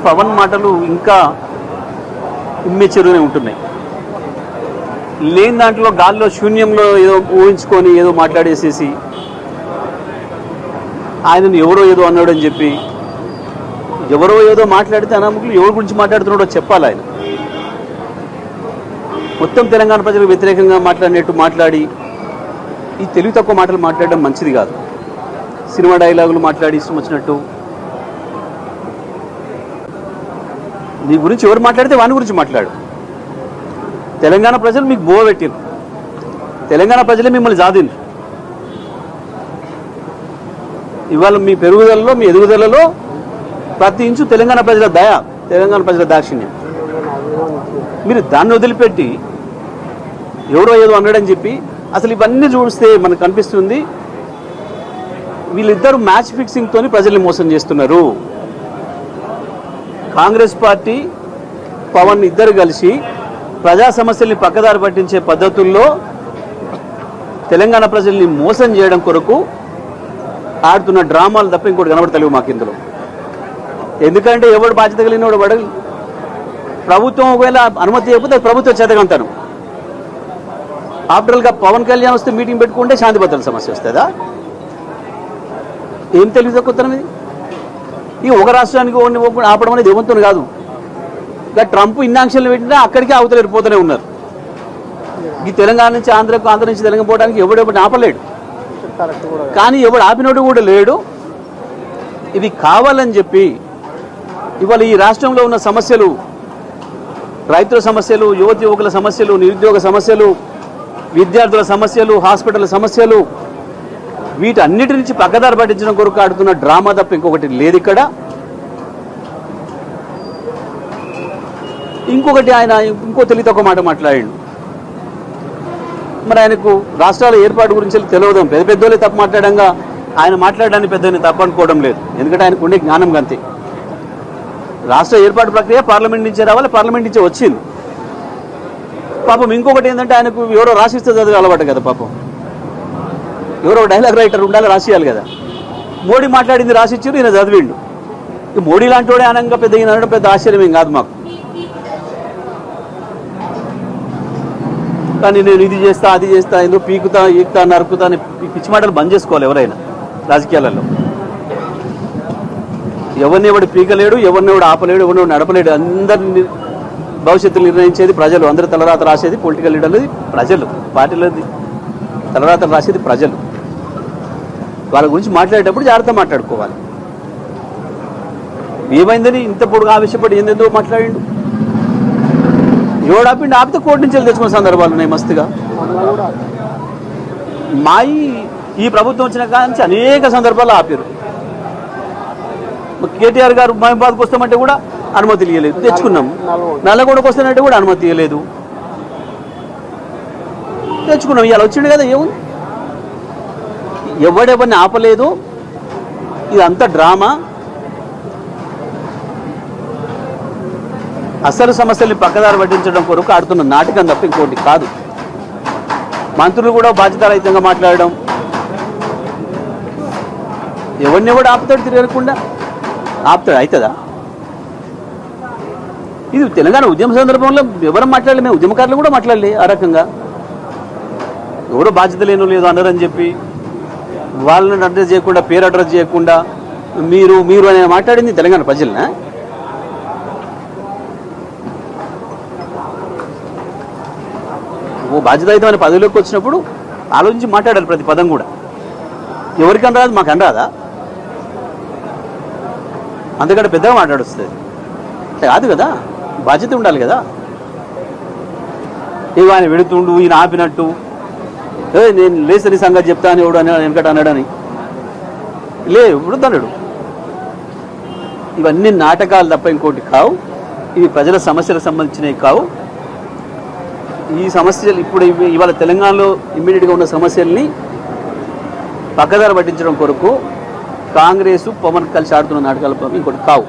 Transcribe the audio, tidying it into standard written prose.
పవన్ మాటలు ఇంకా ఇమ్మెచ్యూర్గానే ఉంటున్నాయి. లేని దాంట్లో గాల్లో శూన్యంలో ఏదో ఊహించుకొని ఏదో మాట్లాడేసేసి ఆయనను ఎవరో ఏదో అన్నాడు అని చెప్పి, ఎవరో ఏదో మాట్లాడితే అనామకులు ఎవరి గురించి మాట్లాడుతున్నాడో చెప్పాలి. ఆయన మొత్తం తెలంగాణ ప్రజలకు వ్యతిరేకంగా మాట్లాడినట్టు మాట్లాడి ఈ తెలివి తక్కువ మాటలు మాట్లాడడం మంచిది కాదు. సినిమా డైలాగులు మాట్లాడి ఇష్టం వచ్చినట్టు. నీ గురించి ఎవరు మాట్లాడితే వాని గురించి మాట్లాడు. తెలంగాణ ప్రజలు మీకు బోవ పెట్టారు. తెలంగాణ ప్రజలే మిమ్మల్ని జాదిండ్రు. ఇవాళ మీ పెరుగుదలలో, మీ ఎదుగుదలలో ప్రతి ఇంచు తెలంగాణ ప్రజల దయ, తెలంగాణ ప్రజల దాక్షిణ్యం. మీరు దాన్ని వదిలిపెట్టి ఎవరో ఏదో అన్నాడని చెప్పి, అసలు ఇవన్నీ చూస్తే మనకు కనిపిస్తుంది వీళ్ళిద్దరూ మ్యాచ్ ఫిక్సింగ్తో ప్రజల్ని మోసం చేస్తున్నారు. కాంగ్రెస్ పార్టీ, పవన్ ఇద్దరు కలిసి ప్రజా సమస్యల్ని పక్కదారి పట్టించే పద్ధతుల్లో తెలంగాణ ప్రజల్ని మోసం చేయడం కొరకు ఆడుతున్న డ్రామాలు తప్ప ఇంకోటి కనబడతలేవు మాకు ఇందులో. ఎందుకంటే ఎవడు బాధ్యత కలిగిన వాడు పడగలి. ప్రభుత్వం ఒకవేళ అనుమతి చేయకపోతే ప్రభుత్వ చేతకంటాను. ఆఫ్టర్గా పవన్ కళ్యాణ్ వస్తే మీటింగ్ పెట్టుకుంటే శాంతి భద్రతల సమస్య వస్తుందా? ఏం తెలివి తక్కువతనం ఇది? ఈ ఒక రాష్ట్రానికి ఆపడం అనేది ఏమంతో కాదు. ఇంకా ట్రంప్ ఇన్ని ఆంక్షలు పెట్టినా అక్కడికే అవతలేరు పోతూనే ఉన్నారు. ఈ తెలంగాణ నుంచి ఆంధ్రకు, ఆంధ్ర నుంచి తెలంగాణ పోవడానికి ఎవడెవడు ఆపలేడు. కానీ ఎవడు ఆపినోడు కూడా లేడు. ఇవి కావాలని చెప్పి ఇవాళ ఈ రాష్ట్రంలో ఉన్న సమస్యలు, రైతుల సమస్యలు, యువకుల సమస్యలు, నిరుద్యోగ సమస్యలు, విద్యార్థుల సమస్యలు, హాస్పిటల్ సమస్యలు, వీటన్నిటి నుంచి పక్కదారి పట్టించడం కొరకు ఆడుతున్న డ్రామా తప్ప ఇంకొకటి లేదు ఇక్కడ. ఇంకొకటి ఆయన ఇంకో తెలివి తక్కువ మాట మాట్లాడాడు. మరి ఆయనకు రాష్ట్రాల ఏర్పాటు గురించి తెలియదు. పెద్ద పెద్దోళ్ళే తప్పు మాట్లాడంగా ఆయన మాట్లాడడానికి పెద్దని తప్పు అనుకోవడం లేదు. ఎందుకంటే ఆయనకు ఉండే జ్ఞానం అంతే. రాష్ట్ర ఏర్పాటు ప్రక్రియ పార్లమెంట్ నుంచే రావాలి, పార్లమెంట్ నుంచే వచ్చింది. పాపం ఇంకొకటి ఏంటంటే ఆయనకు ఎవరో రాసిస్తే చదివే అలవాటు కదా. పాపం ఎవరో డైలాగ్ రైటర్ ఉండాలి, రాసియాలి కదా. మోడీ మాట్లాడింది రాసిచ్చారు, ఈయన చదివిండు. ఈ మోడీ లాంటి వాడే అనంగా పెద్ద ఈయన అనడం పెద్ద ఆశ్చర్యం కాదు మాకు. కానీ నేను ఇది చేస్తా, అది చేస్తా, ఎందుకు పీకుతా, ఈకుతా, నరుకుతా అని పిచ్చి మాటలు బంద్ చేసుకోవాలి ఎవరైనా రాజకీయాలలో. ఎవరిని ఎవడు పీకలేడు, ఎవరిని ఎవడు ఆపలేడు, ఎవరిని నడపలేడు. అందరిని భవిష్యత్తు నిర్ణయించేది ప్రజలు. అందరూ తలరాత రాసేది పొలిటికల్ లీడర్లది ప్రజలు, పార్టీలది తలరాతలు రాసేది ప్రజలు. వాళ్ళ గురించి మాట్లాడేటప్పుడు జాగ్రత్త మాట్లాడుకోవాలి. ఏమైందని ఇంత పొడుగు ఆవేశపడి ఏందేందో మాట్లాడిండు. ఎవడు ఆపిండి ఆపితే కోర్టు నుంచి తెచ్చుకునే సందర్భాలు ఉన్నాయి మస్తుగా. ఈ ప్రభుత్వం వచ్చిన కాంచి అనేక సందర్భాలు ఆపారు. కేటీఆర్ గారు మహబాద్కి వస్తామంటే కూడా అనుమతి ఇవ్వలేదు, తెచ్చుకున్నాం. నల్లగొండకు వస్తానంటే కూడా అనుమతి ఇవ్వలేదు, తెచ్చుకున్నాం. ఇవాళ వచ్చిండు కదా. ఏముంది, ఎవడెవరిని ఆపలేదు. ఇదంతా డ్రామా. అసలు సమస్యల్ని పక్కదారి పట్టించడం కొరకు ఆడుతున్న నాటకం తప్ప ఇంకోటి కాదు. మంత్రులు కూడా బాధ్యతారహితంగా మాట్లాడడం. ఎవరిని కూడా ఆపుతాడు, తిరగకుండా ఆపుతాడు. అవుతుందా? ఇది తెలంగాణ ఉద్యమ సందర్భంలో ఎవరు మాట్లాడలే, మేము ఉద్యమకారులు కూడా మాట్లాడలే ఆ రకంగా. ఎవరో బాధ్యత లేనో లేదో అన్నారని చెప్పి వాళ్ళని అడ్రస్ చేయకుండా, పేరు అడ్రస్ చేయకుండా మీరు మీరు అని మాట్లాడింది తెలంగాణ ప్రజలనా? ఓ బాధ్యతాయుతమైన పదవిలోకి వచ్చినప్పుడు ఆలోచించి మాట్లాడాలి ప్రతి పదం కూడా. ఎవరికని రాదు, మాకు అనరాదా? అందుకంటే పెద్దగా మాట్లాడొస్తుంది కాదు కదా. బాధ్యత ఉండాలి కదా. ఇవి ఆయన వెళుతుండు, ఈయన ఆపినట్టు, నేను లేసని సంగతి చెప్తాను ఎవడు అని వెనకట అన్నాడని ఇప్పుడు అన్నాడు. ఇవన్నీ నాటకాలు తప్ప ఇంకోటి కావు. ఇవి ప్రజల సమస్యలకు సంబంధించినవి కావు. ఈ సమస్యలు ఇప్పుడు ఇవాళ తెలంగాణలో ఇమ్మీడియట్గా ఉన్న సమస్యల్ని పక్కదారి పట్టించడం కొరకు కాంగ్రెస్, పవన్ కలిసి ఆడుతున్న నాటకాలు ఇంకోటి కావు.